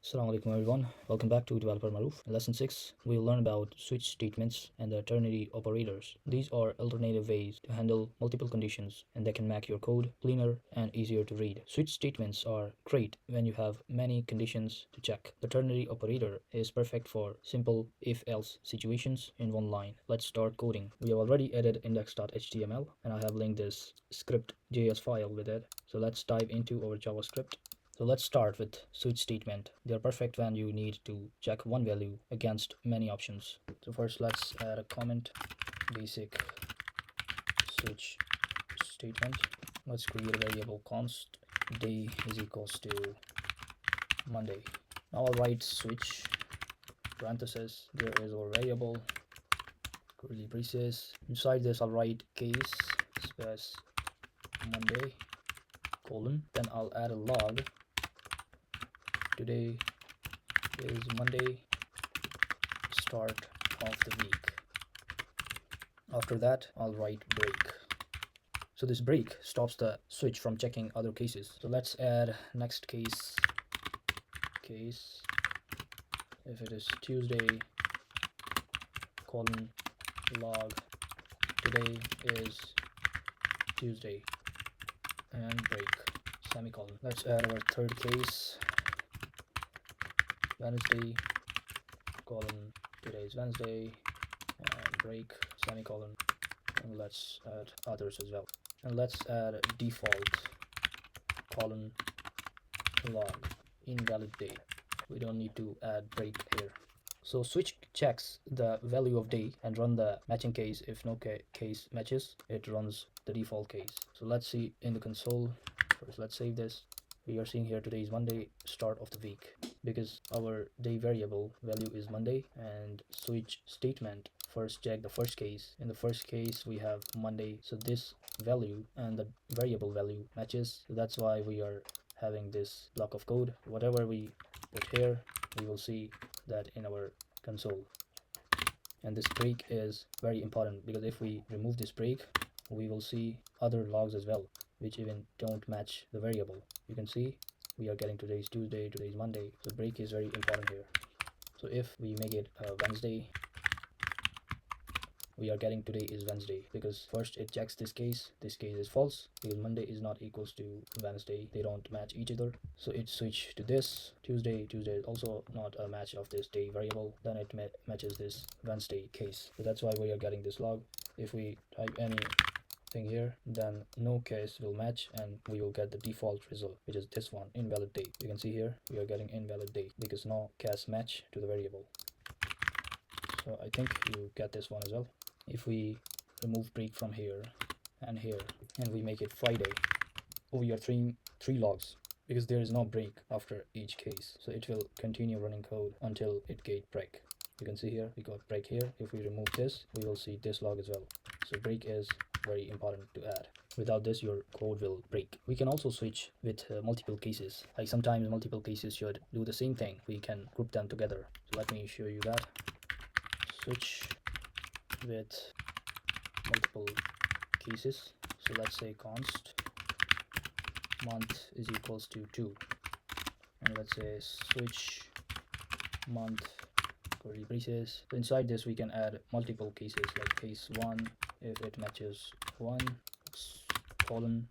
Assalamu alaikum everyone, welcome back to Developer Maruf. In lesson 6, we'll learn about switch statements and the ternary operators. These are alternative ways to handle multiple conditions and they can make your code cleaner and easier to read. Switch statements are great when you have many conditions to check. The ternary operator is perfect for simple if-else situations in one line. Let's start coding. We have already added index.html and I have linked this script.js file with it. So let's dive into our JavaScript. So let's start with switch statement. They are perfect when you need to check one value against many options. So first let's add a comment, basic switch statement. Let's create a variable const day is equals to Monday. Now I'll write switch parenthesis. There is our variable curly braces. Inside this I'll write case space Monday colon. Then I'll add a log. Today is Monday, start of the week. After that, I'll write break. So this break stops the switch from checking other cases. So let's add next case. If it is Tuesday, colon log, today is Tuesday, and break, semicolon. Let's add our third case. Wednesday, colon, today is Wednesday, and break, semicolon, and let's add others as well. And let's add default, colon, log, invalid day. We don't need to add break here. So switch checks the value of day and run the matching case. If no case matches, it runs the default case. So let's see in the console. First, let's save this. We are seeing here today is Monday, start of the week, because our day variable value is Monday, and switch statement first check the first case. In the first case we have Monday, so this value and the variable value matches. So that's why we are having this block of code. Whatever we put here, we will see that in our console. And this break is very important, because if we remove this break, we will see other logs as well which even don't match the variable. You can see we are getting today's Tuesday, today's Monday. So break is very important here. So if we make it Wednesday, we are getting today is Wednesday, because first it checks this case is false, because Monday is not equals to Wednesday, they don't match each other. So it switch to this Tuesday is also not a match of this day variable, then it matches this Wednesday case. So that's why we are getting this log. If we type any here, then no case will match and we will get the default result, which is this one, invalid day. You can see here we are getting invalid day because no case match to the variable. So I think you get this one as well. If we remove break from here and here and we make it Friday, we are three logs, because there is no break after each case, so it will continue running code until it get break. You can see here we got break here. If we remove this, we will see this log as well. So break is very important to add. Without this, your code will break. We can also switch with multiple cases. Like sometimes multiple cases should do the same thing. We can group them together. So let me show you that. Switch with multiple cases. So let's say const month is equals to 2. And let's say switch month curly braces. So inside this, we can add multiple cases, like case 1 if it matches 1, colon,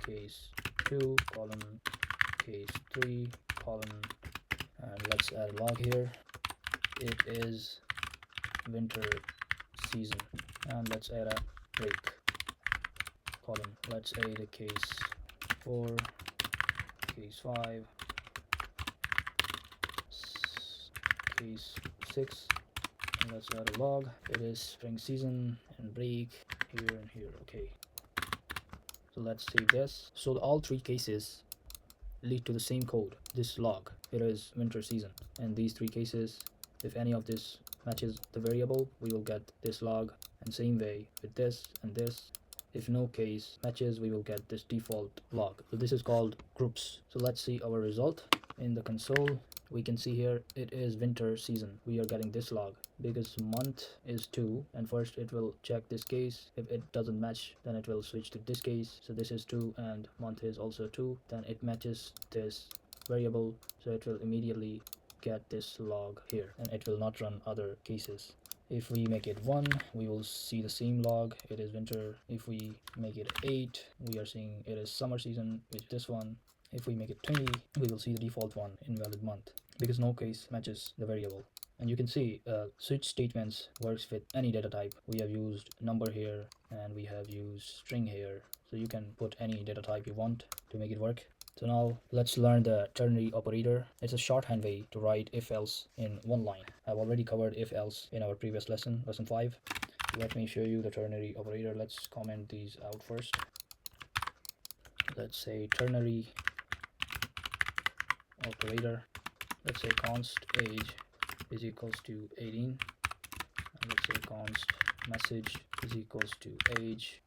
case 2, colon, case 3, colon, and let's add a log here. It is winter season, and let's add a break, colon. Let's add a case 4, case 5, case 6, and let's add a log. It is spring season and break here and here. Okay, so let's save this. So all three cases lead to the same code, this log. It is winter season, and these three cases, if any of this matches the variable, we will get this log, and same way with this and this. If no case matches, we will get this default log. So this is called groups. So let's see our result in the console. We can see here it is winter season. We are getting this log because month is 2, and first it will check this case. If it doesn't match, then it will switch to this case. So this is 2 and month is also 2, then it matches this variable, so it will immediately get this log here and it will not run other cases. If we make it 1, we will see the same log, it is winter. If we make it 8, we are seeing it is summer season with this one. If we make it 20, we will see the default one, invalid month, because no case matches the variable. And you can see switch statements works with any data type. We have used number here and we have used string here, so you can put any data type you want to make it work. So now let's learn the ternary operator. It's a shorthand way to write if-else in one line. I've already covered if-else in our previous lesson, lesson 5. Let me show you the ternary operator. Let's comment these out first. Let's say ternary operator. Let's say const age is equals to 18. And let's say const message is equals to age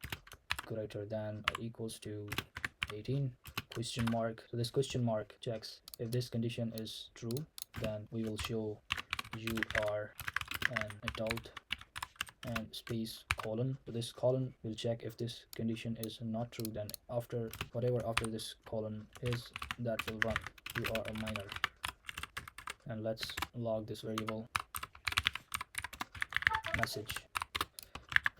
greater than or equals to 18. Question mark. So this question mark checks if this condition is true, then we will show you are an adult, and space colon. So this colon will check if this condition is not true, then after whatever after this colon is, that will run you are a minor. And let's log this variable message.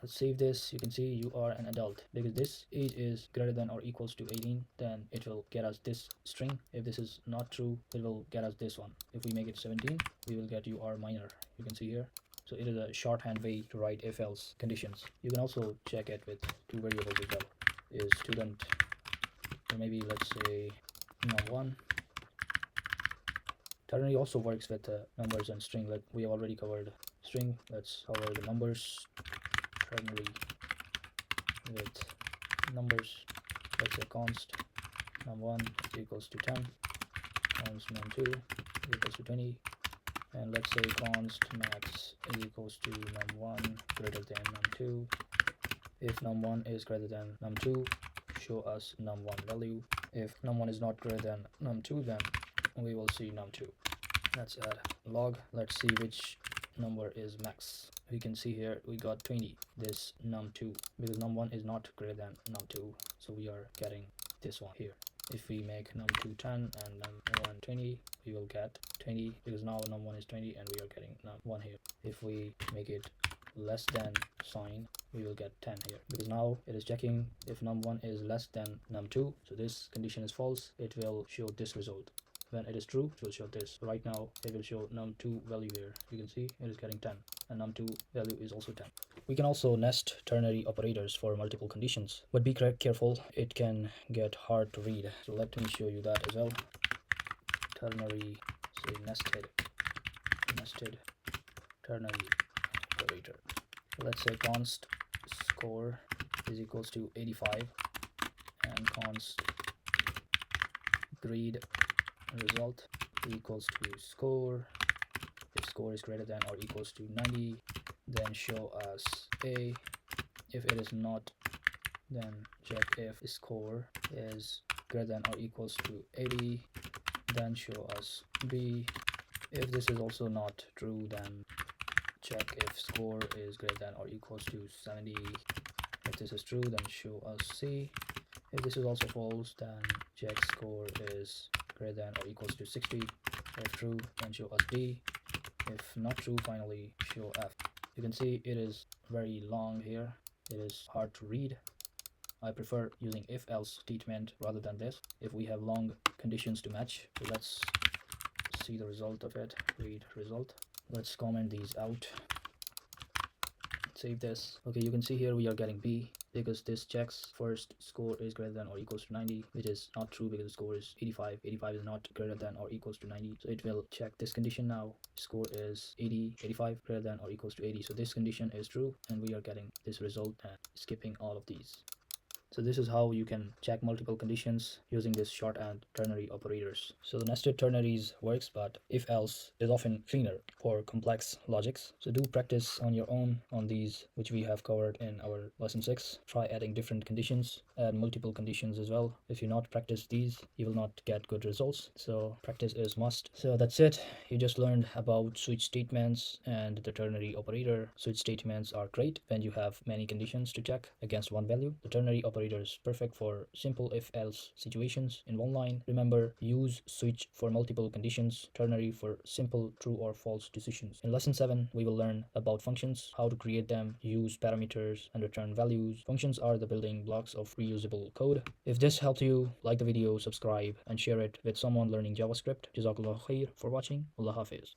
Let's save this. You can see you are an adult, because this age is greater than or equals to 18, then it will get us this string. If this is not true, it will get us this one. If we make it 17, we will get you are minor. You can see here. So it is a shorthand way to write if-else conditions. You can also check it with two variables as well. Is student, or maybe let's say num1. Ternary also works with numbers and string, like we have already covered string. Let's cover the numbers. Ternary with numbers. Let's say const num1 equals to 10, const num2 equals to 20, and let's say const max is equals to num1 greater than num2. If num1 is greater than num2, show us num1 value. If num1 is not greater than num2, then we will see num2. Let's add log. Let's see which number is max. We can see here we got 20, this num2, because num1 is not greater than num2, so we are getting this one here. If we make num2 10 and num1 20, we will get 20, because now num1 is 20 and we are getting num1 here. If we make it less than sign, we will get 10 here, because now it is checking if num1 is less than num2, so this condition is false, it will show this result. When it is true, it will show this. Right now it will show num2 value here. You can see it is getting 10 and num2 value is also 10. We can also nest ternary operators for multiple conditions, but be careful, it can get hard to read. So let me show you that as well. Ternary, say nested ternary operator. Let's say const score is equals to 85 and const grade result equals to score. If score is greater than or equals to 90, then show us A. If it is not, then check if score is greater than or equals to 80, then show us B. If this is also not true, then check if score is greater than or equals to 70. If this is true, then show us C. If this is also false, then check score is greater than or equals to 60. If true, then show us D. If not true, finally show F. You can see it is very long here. It is hard to read. I prefer using if-else statement rather than this if we have long conditions to match. So let's see the result of it. Read result. Let's comment these out. Save this. Okay, you can see here we are getting B, because this checks first score is greater than or equals to 90, which is not true because the score is 85. 85 is not greater than or equals to 90, so it will check this condition now. Score is 80, 85 greater than or equals to 80, so this condition is true and we are getting this result and skipping all of these. So this is how you can check multiple conditions using this shorthand ternary operators. So the nested ternaries works, but if-else is often cleaner for complex logics. So do practice on your own on these, which we have covered in our lesson 6. Try adding different conditions, add multiple conditions as well. If you not practice these, you will not get good results. So practice is must. So that's it. You just learned about switch statements and the ternary operator. Switch statements are great when you have many conditions to check against one value. The ternary operator operators, perfect for simple if-else situations in one line. Remember, use switch for multiple conditions, ternary for simple true or false decisions. In lesson 7, we will learn about functions, how to create them, use parameters, and return values. Functions are the building blocks of reusable code. If this helped you, like the video, subscribe, and share it with someone learning JavaScript. Jazakallah khair for watching. Allah Hafiz.